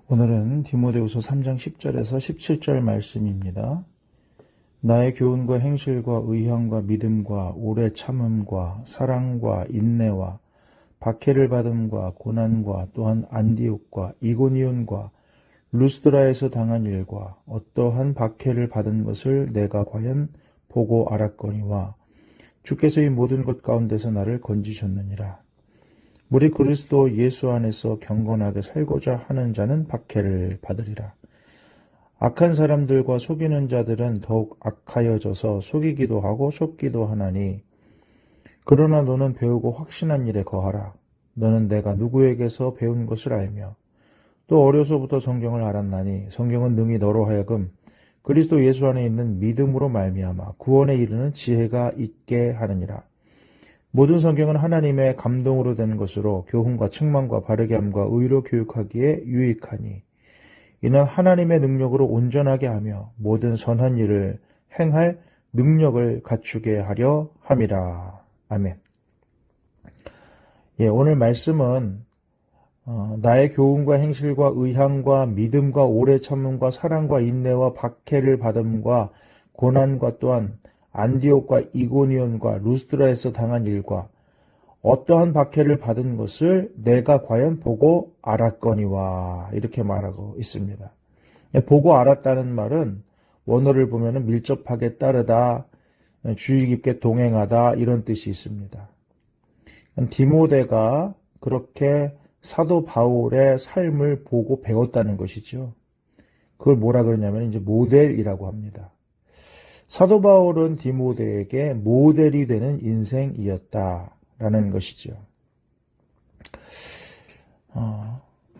오늘은 디모데후서 3장 10절에서 17절 말씀입니다. 나의 교훈과 행실과 의향과 믿음과 오래 참음과 사랑과 인내와 박해를 받음과 고난과 또한 안디옥과 이고니온과 루스드라에서 당한 일과 어떠한 박해를 받은 것을 내가 과연 보고 알았거니와 주께서 이 모든 것 가운데서 나를 건지셨느니라. 우리 그리스도 예수 안에서 경건하게 살고자 하는 자는 박해를 받으리라. 악한 사람들과 속이는 자들은 더욱 악하여져서 속이기도 하고 속기도 하나니, 그러나 너는 배우고 확신한 일에 거하라. 너는 내가 누구에게서 배운 것을 알며 또 어려서부터 성경을 알았나니 성경은 능히 너로 하여금 그리스도 예수 안에 있는 믿음으로 말미암아 구원에 이르는 지혜가 있게 하느니라. 모든 성경은 하나님의 감동으로 된 것으로 교훈과 책망과 바르게 함과 의로 교육하기에 유익하니 이는 하나님의 능력으로 온전하게 하며 모든 선한 일을 행할 능력을 갖추게 하려 함이라. 아멘. 오늘 말씀은 나의 교훈과 행실과 의향과 믿음과 오래 참음과 사랑과 인내와 박해를 받음과 고난과 또한 안디옥과 이고니온과 루스드라에서 당한 일과 어떠한 박해를 받은 것을 내가 과연 보고 알았거니와 이렇게 말하고 있습니다. 보고 알았다는 말은 원어를 보면 밀접하게 따르다, 주의 깊게 동행하다 이런 뜻이 있습니다. 디모데가 그렇게 사도 바울의 삶을 보고 배웠다는 것이죠. 그걸 뭐라 그러냐면 이제 모델이라고 합니다. 사도 바울은 디모데에게 모델이 되는 인생이었다라는 것이죠.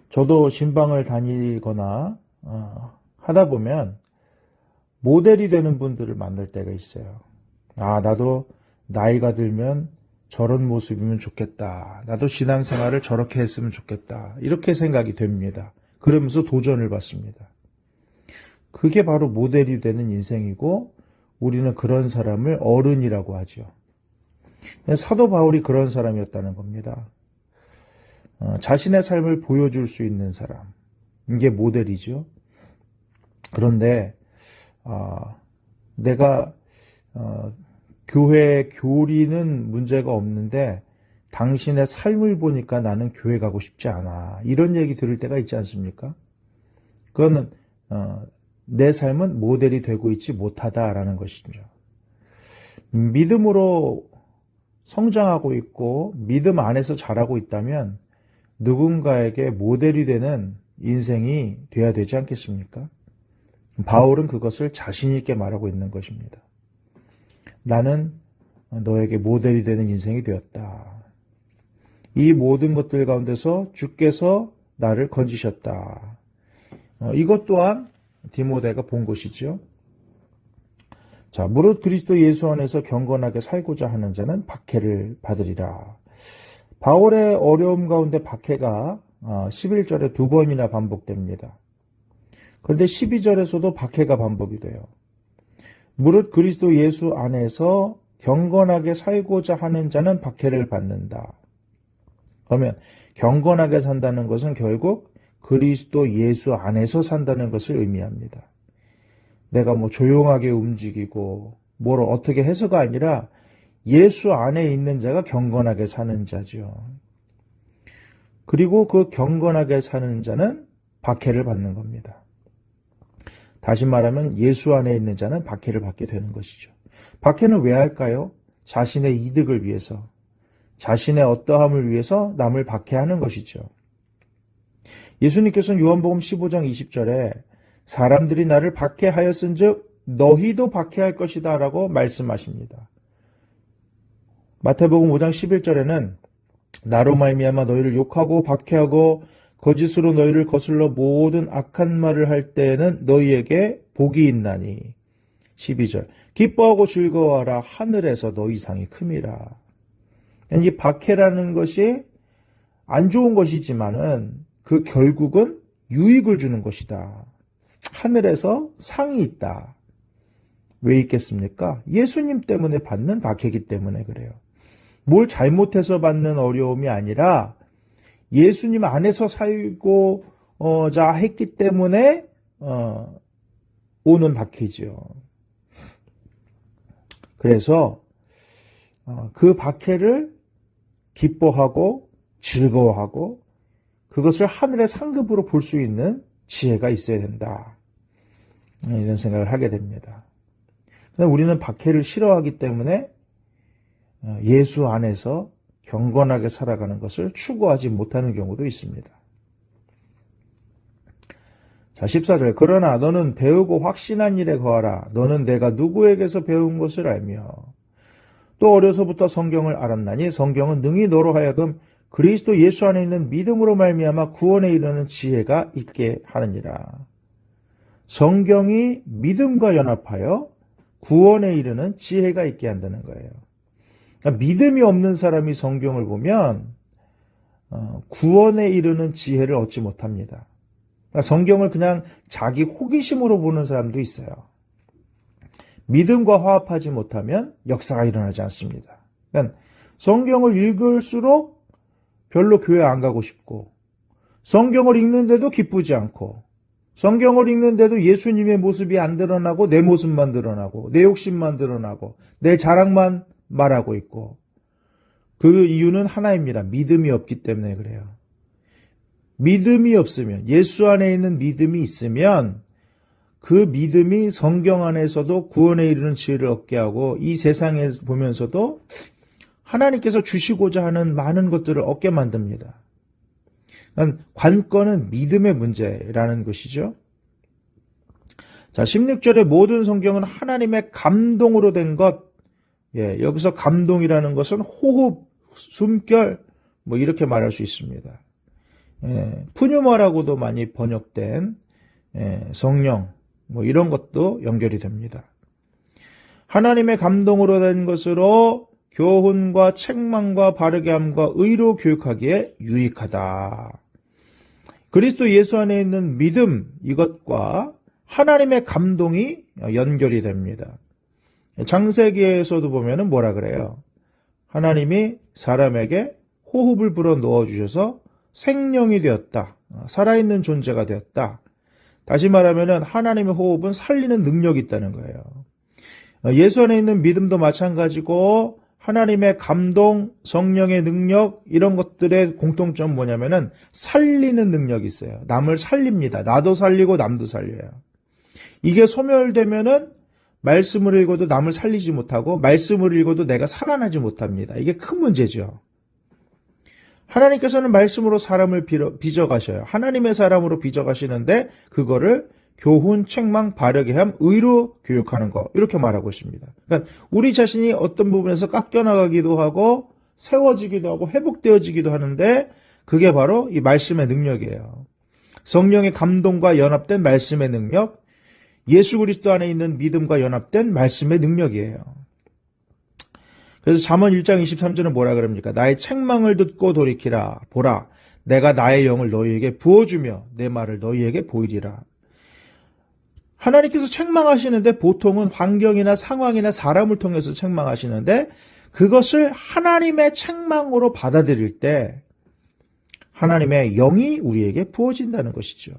저도 신방을 다니거나 하다 보면 모델이 되는 분들을 만날 때가 있어요. 나도 나이가 들면 저런 모습이면 좋겠다. 나도 신앙생활을 저렇게 했으면 좋겠다. 이렇게 생각이 됩니다. 그러면서 도전을 받습니다. 그게 바로 모델이 되는 인생이고 우리는 그런 사람을 어른이라고 하죠. 사도 바울이 그런 사람이었다는 겁니다. 자신의 삶을 보여줄 수 있는 사람. 이게 모델이죠. 그런데 내가 교회 교리는 문제가 없는데 당신의 삶을 보니까 나는 교회 가고 싶지 않아. 이런 얘기 들을 때가 있지 않습니까? 그거는 내 삶은 모델이 되고 있지 못하다라는 것이죠. 믿음으로 성장하고 있고 믿음 안에서 자라고 있다면 누군가에게 모델이 되는 인생이 돼야 되지 않겠습니까? 바울은 그것을 자신 있게 말하고 있는 것입니다. 나는 너에게 모델이 되는 인생이 되었다. 이 모든 것들 가운데서 주께서 나를 건지셨다. 이것 또한 디모데가 본 것이죠. 자, 무릇 그리스도 예수 안에서 경건하게 살고자 하는 자는 박해를 받으리라. 바울의 어려움 가운데 박해가 11절에 2번이나 반복됩니다. 그런데 12절에서도 박해가 반복이 돼요. 무릇 그리스도 예수 안에서 경건하게 살고자 하는 자는 박해를 받는다. 그러면 경건하게 산다는 것은 결국 그리스도 예수 안에서 산다는 것을 의미합니다. 내가 조용하게 움직이고 뭘 어떻게 해서가 아니라 예수 안에 있는 자가 경건하게 사는 자죠. 그리고 그 경건하게 사는 자는 박해를 받는 겁니다. 다시 말하면 예수 안에 있는 자는 박해를 받게 되는 것이죠. 박해는 왜 할까요? 자신의 이득을 위해서, 자신의 어떠함을 위해서 남을 박해하는 것이죠. 예수님께서는 요한복음 15장 20절에 사람들이 나를 박해하였은즉 너희도 박해할 것이다 라고 말씀하십니다. 마태복음 5장 11절에는 나로 말미암아 너희를 욕하고 박해하고 거짓으로 너희를 거슬러 모든 악한 말을 할 때에는 너희에게 복이 있나니. 12절 기뻐하고 즐거워하라 하늘에서 너희 상이 큼이라. 이 박해라는 것이 안 좋은 것이지만은 그 결국은 유익을 주는 것이다. 하늘에서 상이 있다. 왜 있겠습니까? 예수님 때문에 받는 박해이기 때문에 그래요. 뭘 잘못해서 받는 어려움이 아니라 예수님 안에서 살고 자 했기 때문에 오는 박해죠. 그래서 그 박해를 기뻐하고 즐거워하고 그것을 하늘의 상급으로 볼 수 있는 지혜가 있어야 된다. 이런 생각을 하게 됩니다. 그런데 우리는 박해를 싫어하기 때문에 예수 안에서 경건하게 살아가는 것을 추구하지 못하는 경우도 있습니다. 자, 14절. 그러나 너는 배우고 확신한 일에 거하라. 너는 내가 누구에게서 배운 것을 알며 또 어려서부터 성경을 알았나니 성경은 능히 너로 하여금 그리스도 예수 안에 있는 믿음으로 말미암아 구원에 이르는 지혜가 있게 하느니라. 성경이 믿음과 연합하여 구원에 이르는 지혜가 있게 한다는 거예요. 그러니까 믿음이 없는 사람이 성경을 보면 구원에 이르는 지혜를 얻지 못합니다. 그러니까 성경을 그냥 자기 호기심으로 보는 사람도 있어요. 믿음과 화합하지 못하면 역사가 일어나지 않습니다. 그러니까 성경을 읽을수록 별로 교회 안 가고 싶고, 성경을 읽는데도 기쁘지 않고, 성경을 읽는데도 예수님의 모습이 안 드러나고 내 모습만 드러나고 내 욕심만 드러나고 내 자랑만 말하고 있고, 그 이유는 하나입니다. 믿음이 없기 때문에 그래요. 믿음이 없으면, 예수 안에 있는 믿음이 있으면 그 믿음이 성경 안에서도 구원에 이르는 지혜를 얻게 하고 이 세상에 보면서도 하나님께서 주시고자 하는 많은 것들을 얻게 만듭니다. 관건은 믿음의 문제라는 것이죠. 자, 16절에 모든 성경은 하나님의 감동으로 된 것. 여기서 감동이라는 것은 호흡, 숨결, 이렇게 말할 수 있습니다. 푸뉴마라고도 많이 번역된 성령, 이런 것도 연결이 됩니다. 하나님의 감동으로 된 것으로 교훈과 책망과 바르게 함과 의로 교육하기에 유익하다. 그리스도 예수 안에 있는 믿음, 이것과 하나님의 감동이 연결이 됩니다. 창세기에서도 보면은 뭐라 그래요? 하나님이 사람에게 호흡을 불어 넣어주셔서 생명이 되었다. 살아있는 존재가 되었다. 다시 말하면은 하나님의 호흡은 살리는 능력이 있다는 거예요. 예수 안에 있는 믿음도 마찬가지고 하나님의 감동, 성령의 능력, 이런 것들의 공통점 뭐냐면은 살리는 능력이 있어요. 남을 살립니다. 나도 살리고 남도 살려요. 이게 소멸되면은 말씀을 읽어도 남을 살리지 못하고 말씀을 읽어도 내가 살아나지 못합니다. 이게 큰 문제죠. 하나님께서는 말씀으로 사람을 빚어가셔요. 하나님의 사람으로 빚어가시는데 그거를 교훈, 책망, 바르게 함, 의로 교육하는 거, 이렇게 말하고 있습니다. 그러니까 우리 자신이 어떤 부분에서 깎여나가기도 하고 세워지기도 하고 회복되어지기도 하는데 그게 바로 이 말씀의 능력이에요. 성령의 감동과 연합된 말씀의 능력, 예수 그리스도 안에 있는 믿음과 연합된 말씀의 능력이에요. 그래서 잠언 1장 23절은 뭐라 그럽니까? 나의 책망을 듣고 돌이키라. 보라, 내가 나의 영을 너희에게 부어주며 내 말을 너희에게 보이리라. 하나님께서 책망하시는데 보통은 환경이나 상황이나 사람을 통해서 책망하시는데 그것을 하나님의 책망으로 받아들일 때 하나님의 영이 우리에게 부어진다는 것이죠.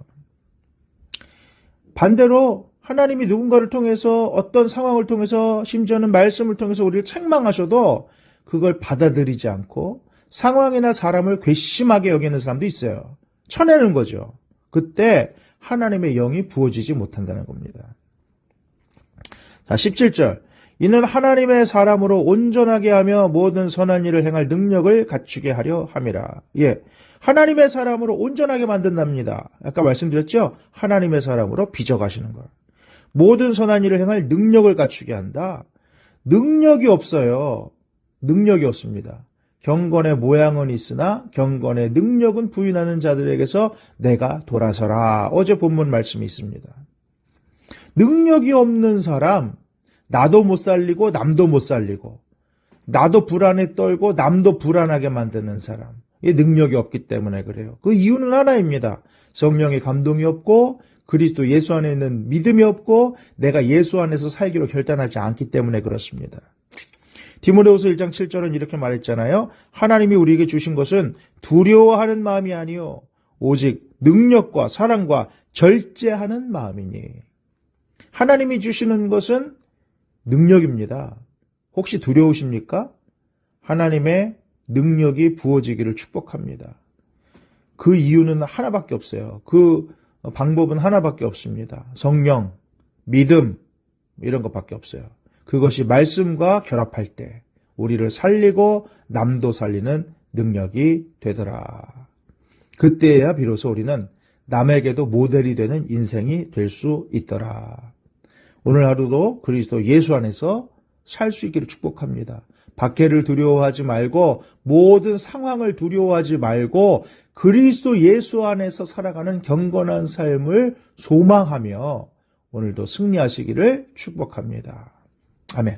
반대로 하나님이 누군가를 통해서 어떤 상황을 통해서 심지어는 말씀을 통해서 우리를 책망하셔도 그걸 받아들이지 않고 상황이나 사람을 괘씸하게 여기는 사람도 있어요. 쳐내는 거죠. 그때 하나님의 영이 부어지지 못한다는 겁니다. 자, 17절. 이는 하나님의 사람으로 온전하게 하며 모든 선한 일을 행할 능력을 갖추게 하려 함이라. 하나님의 사람으로 온전하게 만든답니다. 아까 말씀드렸죠? 하나님의 사람으로 빚어가시는 걸. 모든 선한 일을 행할 능력을 갖추게 한다. 능력이 없어요. 능력이 없습니다. 경건의 모양은 있으나 경건의 능력은 부인하는 자들에게서 내가 돌아서라. 어제 본문 말씀이 있습니다. 능력이 없는 사람, 나도 못 살리고 남도 못 살리고 나도 불안에 떨고 남도 불안하게 만드는 사람. 이 능력이 없기 때문에 그래요. 그 이유는 하나입니다. 성령의 감동이 없고 그리스도 예수 안에 있는 믿음이 없고 내가 예수 안에서 살기로 결단하지 않기 때문에 그렇습니다. 디모데후서 1장 7절은 이렇게 말했잖아요. 하나님이 우리에게 주신 것은 두려워하는 마음이 아니요 오직 능력과 사랑과 절제하는 마음이니. 하나님이 주시는 것은 능력입니다. 혹시 두려우십니까? 하나님의 능력이 부어지기를 축복합니다. 그 이유는 하나밖에 없어요. 그 방법은 하나밖에 없습니다. 성령, 믿음, 이런 것밖에 없어요. 그것이 말씀과 결합할 때 우리를 살리고 남도 살리는 능력이 되더라. 그때야 비로소 우리는 남에게도 모델이 되는 인생이 될 수 있더라. 오늘 하루도 그리스도 예수 안에서 살 수 있기를 축복합니다. 박해를 두려워하지 말고 모든 상황을 두려워하지 말고 그리스도 예수 안에서 살아가는 경건한 삶을 소망하며 오늘도 승리하시기를 축복합니다. 아멘.